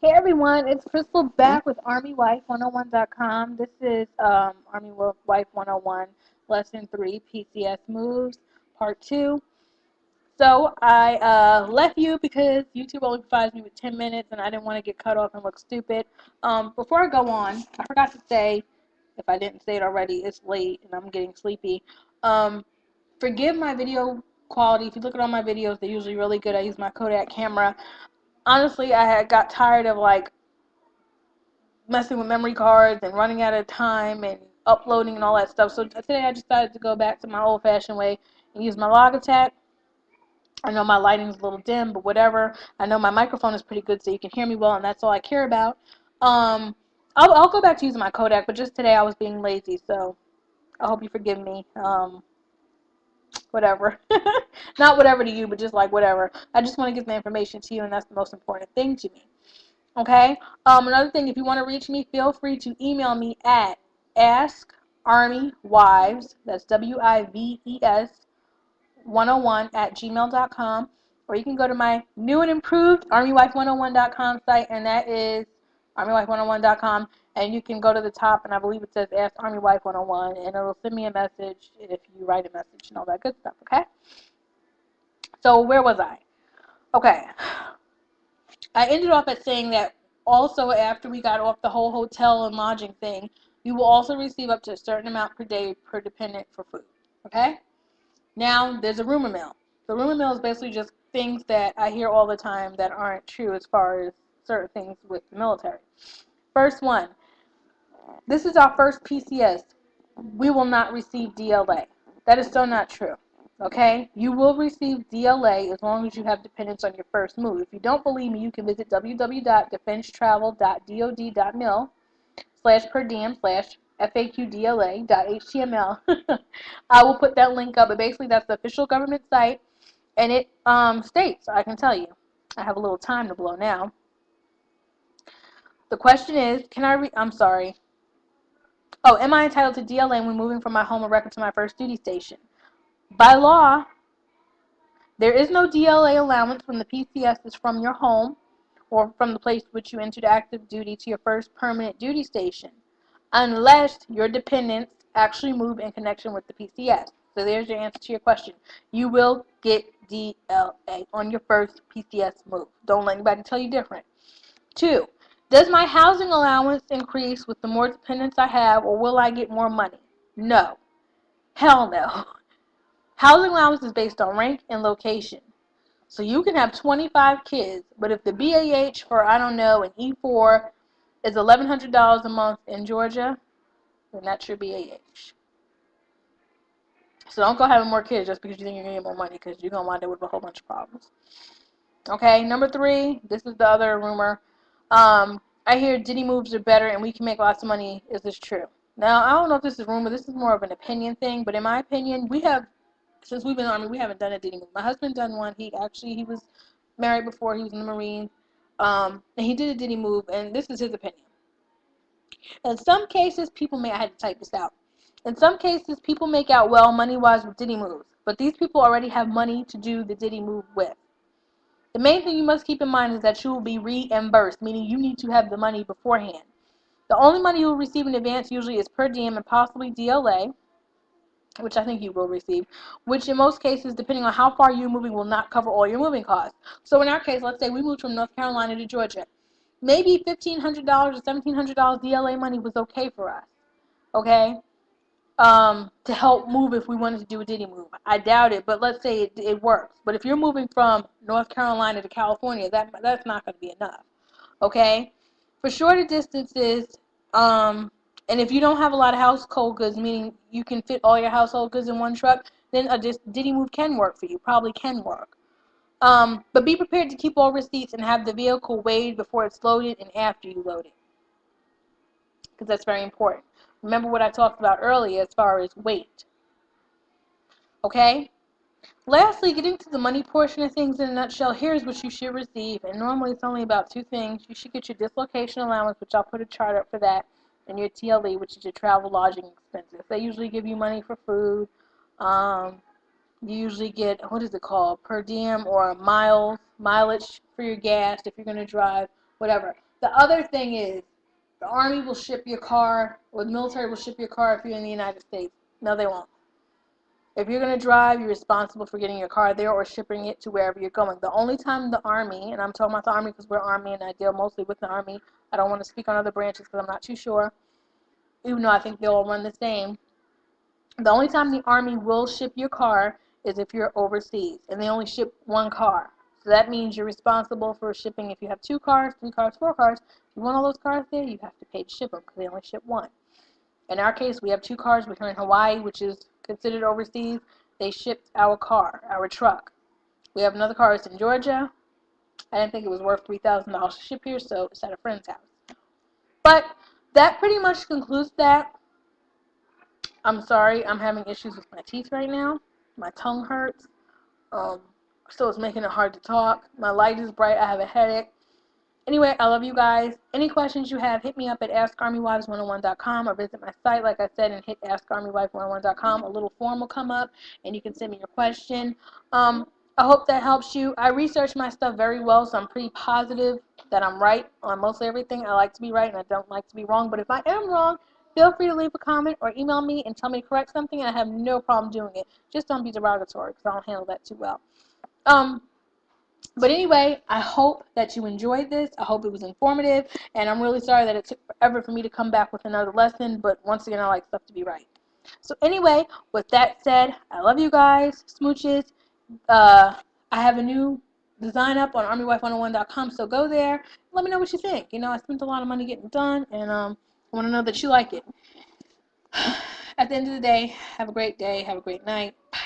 Hey everyone, it's Crystal back with ArmyWife101.com. This is Army Wife 101, Lesson 3, PCS Moves, Part 2. So I left you because YouTube only provides me with 10 minutes and I didn't want to get cut off and look stupid. Before I go on, I forgot to say, if I didn't say it already, it's late and I'm getting sleepy. Um, Forgive my video quality. If you look at all my videos, they're usually really good. I use my Kodak camera. Honestly, I had got tired of messing with memory cards and running out of time and uploading and all that stuff. So today I decided to go back to my old-fashioned way and use my Logitech. I know my lighting's a little dim, but whatever. I know my microphone is pretty good, so you can hear me well, and that's all I care about. Um, I'll go back to using my Kodak, but just today I was being lazy, so I hope you forgive me. Whatever. Not whatever to you, but just like whatever. I just want to get the information to you, and that's the most important thing to me. Okay. Another thing, if you want to reach me, feel free to email me at askarmywives. That's WIVES 101 at gmail.com, or you can go to my new and improved armywife101.com site, and that is armywife101.com, and you can go to the top, and I believe it says Ask Army Wife 101, and it'll send me a message if you write a message and all that good stuff. Okay. So where was I? Okay. I ended off at saying that also after we got off the whole hotel and lodging thing, you will also receive up to a certain amount per day per dependent for food. Okay? Now, there's a rumor mill. The rumor mill is basically just things that I hear all the time that aren't true as far as certain things with the military. First one, this is our first PCS. We will not receive DLA. That is so not true. Okay? You will receive DLA as long as you have dependents on your first move. If you don't believe me, you can visit www.defensetravel.dod.mil/per diem/FAQDLA.html. I will put that link up, but basically that's the official government site, and it states, I can tell you, I have a little time to blow now. The question is, I'm sorry. Oh, am I entitled to DLA when moving from my home of record to my first duty station? By law, there is no DLA allowance when the PCS is from your home or from the place which you entered active duty to your first permanent duty station, unless your dependents actually move in connection with the PCS. So there's your answer to your question. You will get DLA on your first PCS move. Don't let anybody tell you different. 2. Does my housing allowance increase with the more dependents I have, or will I get more money? No. Hell no. Housing allowance is based on rank and location. So you can have 25 kids, but if the BAH for, I don't know, an E4 is $1,100 a month in Georgia, then that's your BAH. So don't go having more kids just because you think you're going to get more money, because you're going to wind up with a whole bunch of problems. Okay, number 3, this is the other rumor. I hear Diddy moves are better and we can make lots of money. Is this true? Now, I don't know if this is rumor. This is more of an opinion thing, but in my opinion, since we've been in the Army, we haven't done a Diddy move. My husband done one. He was married before. He was in the Marines. And he did a Diddy move, and this is his opinion. In some cases, I had to type this out. In some cases, people make out well money-wise with Diddy moves, but these people already have money to do the Diddy move with. The main thing you must keep in mind is that you will be reimbursed, meaning you need to have the money beforehand. The only money you will receive in advance usually is per diem and possibly DLA, which I think you will receive, which in most cases, depending on how far you're moving, will not cover all your moving costs. So in our case, let's say we moved from North Carolina to Georgia. Maybe $1,500 or $1,700 DLA money was okay for us, okay, to help move if we wanted to do a Diddy move. I doubt it, but let's say it works. But if you're moving from North Carolina to California, that's not going to be enough, okay? For shorter distances, and if you don't have a lot of household goods, meaning you can fit all your household goods in one truck, then a Diddy move can work for you, probably can work. But be prepared to keep all receipts and have the vehicle weighed before it's loaded and after you load it, because that's very important. Remember what I talked about earlier as far as weight, okay? Lastly, getting to the money portion of things in a nutshell, here's what you should receive, and normally it's only about 2 things. You should get your dislocation allowance, which I'll put a chart up for that, and your TLE, which is your travel lodging expenses. They usually give you money for food. You usually get, what is it called, per diem or mileage for your gas if you're going to drive, whatever. The other thing is, the Army will ship your car, or the military will ship your car if you're in the United States. No, they won't. If you're going to drive, you're responsible for getting your car there or shipping it to wherever you're going. The only time the Army, and I'm talking about the Army because we're Army and I deal mostly with the Army. I don't want to speak on other branches because I'm not too sure, even though I think they all run the same. The only time the Army will ship your car is if you're overseas, and they only ship one car. So that means you're responsible for shipping if you have 2 cars, 3 cars, 4 cars. If you want all those cars there, you have to pay to ship them because they only ship one. In our case, we have 2 cars. We're here in Hawaii, which is considered overseas. They shipped our car, our truck. We have another car that's in Georgia. I didn't think it was worth $3,000 to ship here, so it's at a friend's house. But that pretty much concludes that. I'm sorry, I'm having issues with my teeth right now. My tongue hurts. So it's making it hard to talk. My light is bright. I have a headache. Anyway, I love you guys. Any questions you have, hit me up at AskArmyWives101.com or visit my site, like I said, and hit AskArmyWife101.com. A little form will come up, and you can send me your question. I hope that helps you. I research my stuff very well, so I'm pretty positive that I'm right on mostly everything. I like to be right, and I don't like to be wrong. But if I am wrong, feel free to leave a comment or email me and tell me to correct something, and I have no problem doing it. Just don't be derogatory, because I don't handle that too well. But anyway, I hope that you enjoyed this. I hope it was informative. And I'm really sorry that it took forever for me to come back with another lesson. But once again, I like stuff to be right. So anyway, with that said, I love you guys. Smooches. I have a new design up on ArmyWife101.com. So go there. Let me know what you think. You know, I spent a lot of money getting it done. And I want to know that you like it. At the end of the day, have a great day. Have a great night. Bye.